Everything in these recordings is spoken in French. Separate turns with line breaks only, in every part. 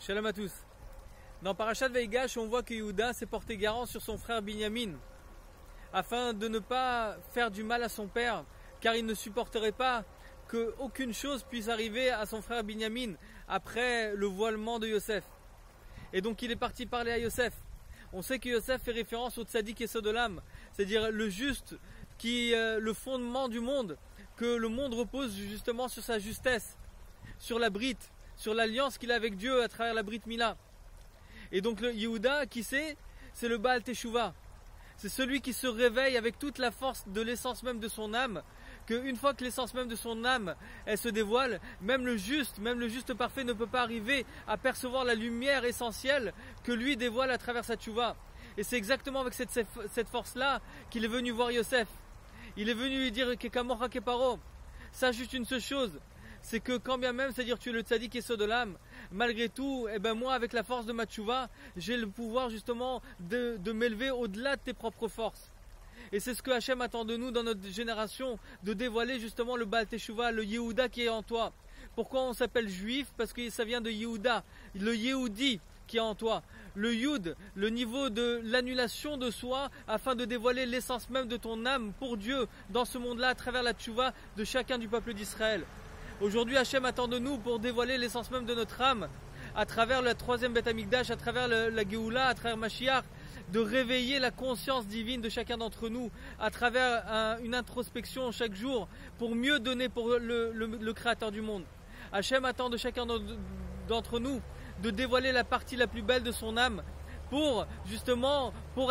Shalom à tous. Dans Parashat Vaïgash, on voit que Yehuda s'est porté garant sur son frère Binyamin afin de ne pas faire du mal à son père, car il ne supporterait pas qu'aucune chose puisse arriver à son frère Binyamin après le voilement de Yosef. Et donc il est parti parler à Yosef. On sait que Yosef fait référence au tzaddik Yesod Olam, c'est-à-dire le juste, qui est le fondement du monde, que le monde repose justement sur sa justesse, sur la brite, sur l'alliance qu'il a avec Dieu à travers la Brit Mila. Et donc le Yehuda, qui c'est le Baal Teshuvah. C'est celui qui se réveille avec toute la force de l'essence même de son âme, qu'une fois que l'essence même de son âme, elle se dévoile, même le juste parfait ne peut pas arriver à percevoir la lumière essentielle que lui dévoile à travers sa teshuvah. Et c'est exactement avec cette force-là qu'il est venu voir Yosef. Il est venu lui dire Kekamocha Keparo. Sache juste une seule chose, c'est que quand bien même, c'est-à-dire tu es le tzaddik Yesod Olam, malgré tout, moi avec la force de ma teshuvah, j'ai le pouvoir justement de m'élever au-delà de tes propres forces. Et c'est ce que Hachem attend de nous dans notre génération, de dévoiler justement le Baal Teshuvah, le Yehuda qui est en toi. Pourquoi on s'appelle juif? Parce que ça vient de Yehuda, le Yehudi qui est en toi. Le Yud, le niveau de l'annulation de soi, afin de dévoiler l'essence même de ton âme pour Dieu dans ce monde-là, à travers la teshuvah de chacun du peuple d'Israël. Aujourd'hui, Hachem attend de nous pour dévoiler l'essence même de notre âme, à travers le troisième Beth Amikdash, à travers la Géoula, à travers Mashiach, de réveiller la conscience divine de chacun d'entre nous, à travers une introspection chaque jour, pour mieux donner pour le Créateur du monde. Hachem attend de chacun d'entre nous de dévoiler la partie la plus belle de son âme, pour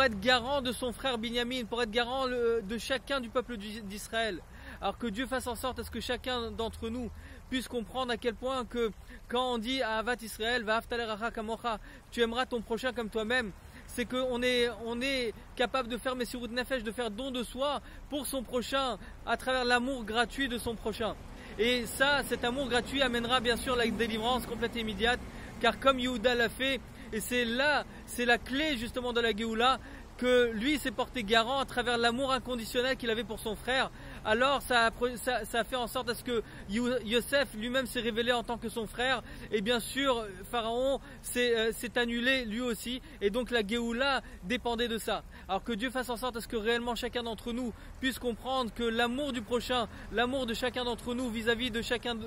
être garant de son frère Binyamin, pour être garant de chacun du peuple d'Israël. Alors que Dieu fasse en sorte à ce que chacun d'entre nous puisse comprendre à quel point que quand on dit à Avat Israël, Va'afta l'eracha kamocha, tu aimeras ton prochain comme toi-même, c'est qu'on est capable de faire Messirut Nefesh, de faire don de soi pour son prochain, à travers l'amour gratuit de son prochain. Et ça, cet amour gratuit amènera bien sûr la délivrance complète et immédiate, car comme Yehuda l'a fait, et c'est la clé justement de la Géoula, que lui s'est porté garant à travers l'amour inconditionnel qu'il avait pour son frère. Alors ça a fait en sorte à ce que Yosef lui-même s'est révélé en tant que son frère, et bien sûr Pharaon s'est annulé lui aussi, et donc la Géoula dépendait de ça. Alors que Dieu fasse en sorte à ce que réellement chacun d'entre nous puisse comprendre que l'amour du prochain, l'amour de chacun d'entre nous vis-à-vis de chacun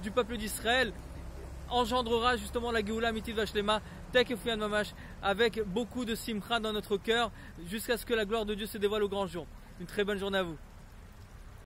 du peuple d'Israël engendrera justement la Géoula Mitit Vashlema, Tekefuyan Mamash, avec beaucoup de simcha dans notre cœur, jusqu'à ce que la gloire de Dieu se dévoile au grand jour. Une très bonne journée à vous.